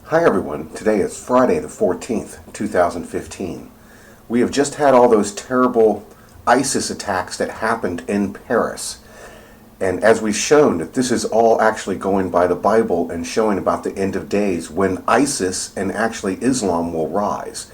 Hi everyone, today is Friday the 14th, 2015. We have just had all those terrible ISIS attacks that happened in Paris. And as we've shown, that this is all actually going by the Bible and showing about the end of days when ISIS and actually Islam will rise.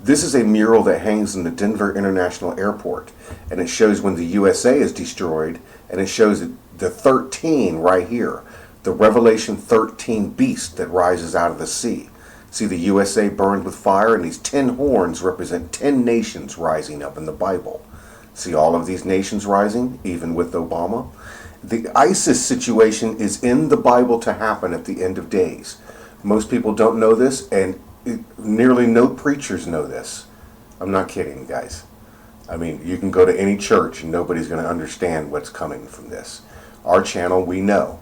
This is a mural that hangs in the Denver International Airport, and it shows when the USA is destroyed, and it shows the 13 right here. The Revelation 13 beast that rises out of the sea. See the USA burned with fire, and these 10 horns represent 10 nations rising up in the Bible. See all of these nations rising, even with Obama? The ISIS situation is in the Bible to happen at the end of days. Most people don't know this, and nearly no preachers know this. I'm not kidding, guys. I mean, you can go to any church and nobody's going to understand what's coming from this. Our channel, we know.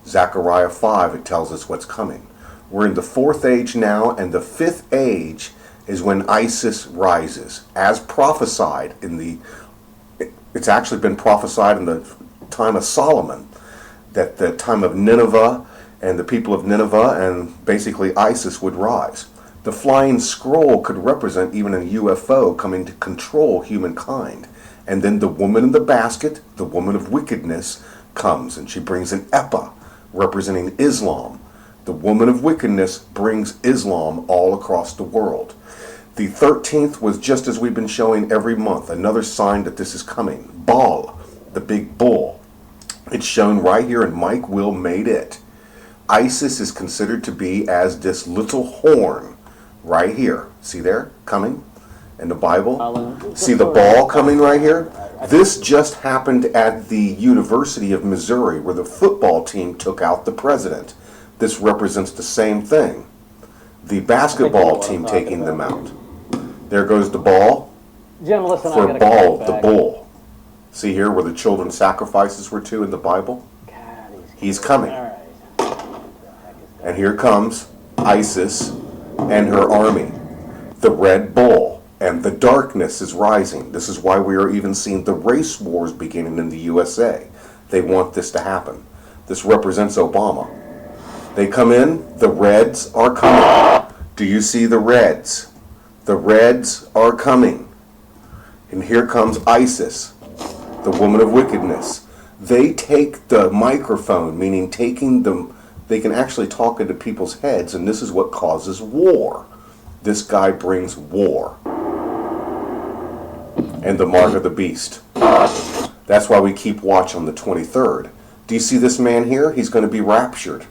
Zechariah 5, it tells us what's coming. We're in the 4th age now, and the 5th age is when ISIS rises, as prophesied it's actually been prophesied in the time of Solomon, that the time of Nineveh and the people of Nineveh and basically ISIS would rise. The flying scroll could represent even a UFO coming to control humankind. And then the woman in the basket, the woman of wickedness, comes, and she brings an ephah, representing Islam. The woman of wickedness brings Islam all across the world. The 13th was just as we've been showing every month, another sign that this is coming. Baal, the big bull. It's shown right here, and Mike Will made it. ISIS is considered to be as this little horn right here. See there, coming in the Bible? See the ball coming right here? This just happened at the University of Missouri, where the football team took out the president. This represents the same thing. The basketball team taking them out. There goes the ball for Baal, the bull. See here where the children's sacrifices were to in the Bible? He's coming. And here comes ISIS and her army. The red bull. And the darkness is rising. This is why we are even seeing the race wars beginning in the USA. They want this to happen. This represents Obama. They come in, the reds are coming. Do you see the reds? The reds are coming. And here comes ISIS, the woman of wickedness. They take the microphone, meaning taking them, they can actually talk into people's heads, and this is what causes war. This guy brings war. And the mark of the beast. That's why we keep watch on the 23rd. Do you see this man here? He's going to be raptured.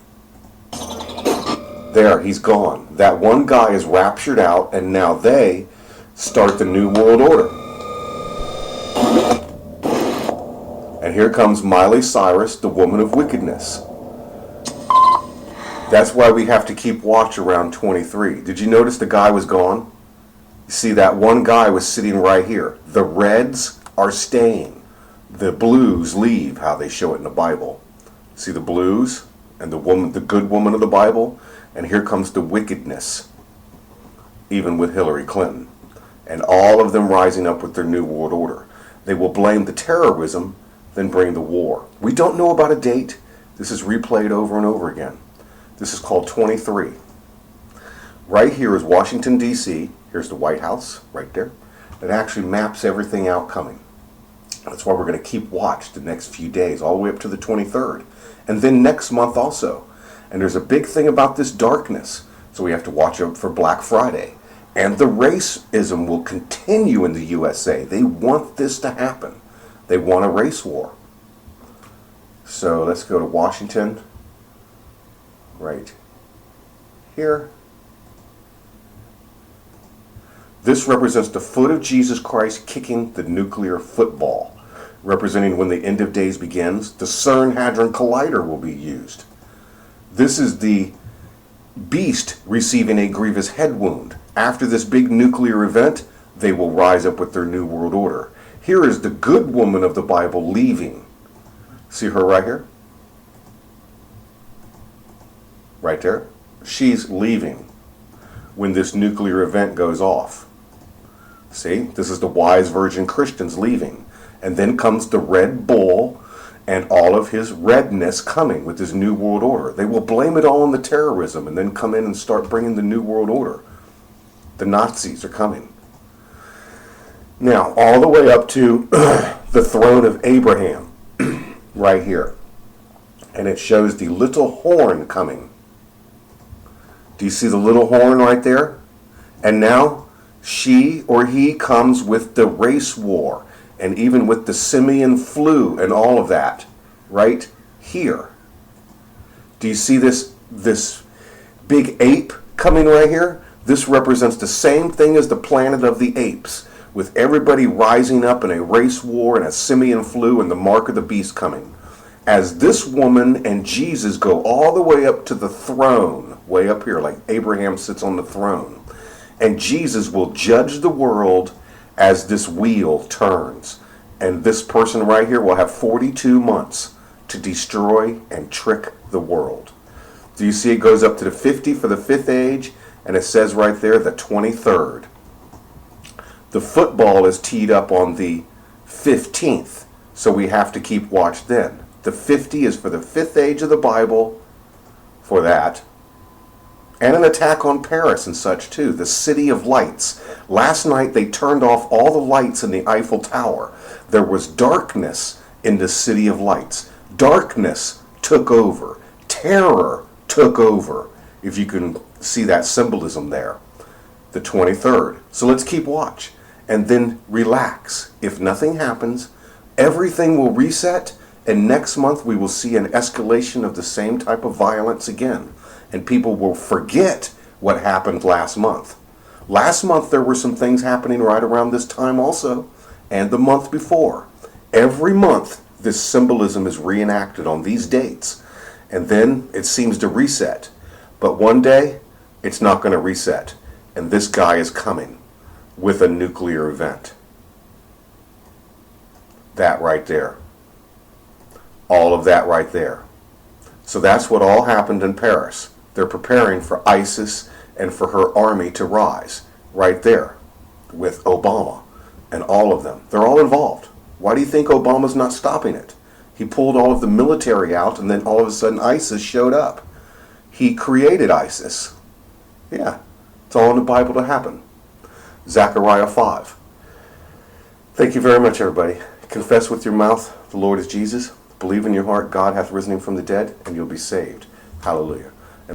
There, he's gone. That one guy is raptured out, and now they start the New World Order. And here comes Miley Cyrus, the woman of wickedness. That's why we have to keep watch around 23. Did you notice the guy was gone? See, that one guy was sitting right here. The reds are staying. The blues leave, how they show it in the Bible. See the blues and the woman, the good woman of the Bible? And here comes the wickedness, even with Hillary Clinton. And all of them rising up with their New World Order. They will blame the terrorism, then bring the war. We don't know about a date. This is replayed over and over again. This is called 23. Right here is Washington, D.C., Here's the White House right there. It actually maps everything out coming. That's why we're going to keep watch the next few days, all the way up to the 23rd. And then next month also. And there's a big thing about this darkness. So we have to watch out for Black Friday. And the racism will continue in the USA. They want this to happen. They want a race war. So let's go to Washington. Right here. This represents the foot of Jesus Christ kicking the nuclear football, representing when the end of days begins. The CERN Hadron Collider will be used. This is the beast receiving a grievous head wound. After this big nuclear event, they will rise up with their New World Order. Here is the good woman of the Bible leaving. See her right here? Right there. She's leaving when this nuclear event goes off. See, this is the wise virgin Christians leaving. And then comes the red bull and all of his redness coming with his New World Order. They will blame it all on the terrorism and then come in and start bringing the New World Order. The Nazis are coming. Now, all the way up to the throne of Abraham, right here. And it shows the little horn coming. Do you see the little horn right there? And now, she or he comes with the race war, and even with the simian flu and all of that, right here. Do you see this big ape coming right here? This represents the same thing as the planet of the apes, with everybody rising up in a race war and a simian flu and the mark of the beast coming. As this woman and Jesus go all the way up to the throne, way up here, like Abraham sits on the throne, and Jesus will judge the world as this wheel turns. And this person right here will have 42 months to destroy and trick the world. Do you see it goes up to the 50 for the fifth age, and it says right there the 23rd. The football is teed up on the 15th, so we have to keep watch then. The 50 is for the fifth age of the Bible, for that. And an attack on Paris and such too, the City of Lights. Last night they turned off all the lights in the Eiffel Tower. There was darkness in the City of Lights. Darkness took over. Terror took over. If you can see that symbolism there. The 23rd. So let's keep watch. And then relax. If nothing happens, everything will reset. And next month we will see an escalation of the same type of violence again. And people will forget what happened last month. Last month there were some things happening right around this time also, and the month before. Every month this symbolism is reenacted on these dates, and then it seems to reset. But one day, it's not going to reset, and this guy is coming with a nuclear event. That right there. All of that right there. So that's what all happened in Paris. They're preparing for ISIS and for her army to rise. Right there. With Obama and all of them. They're all involved. Why do you think Obama's not stopping it? He pulled all of the military out, and then all of a sudden ISIS showed up. He created ISIS. Yeah. It's all in the Bible to happen. Zechariah 5. Thank you very much, everybody. Confess with your mouth the Lord is Jesus. Believe in your heart God hath risen him from the dead, and you'll be saved. Hallelujah.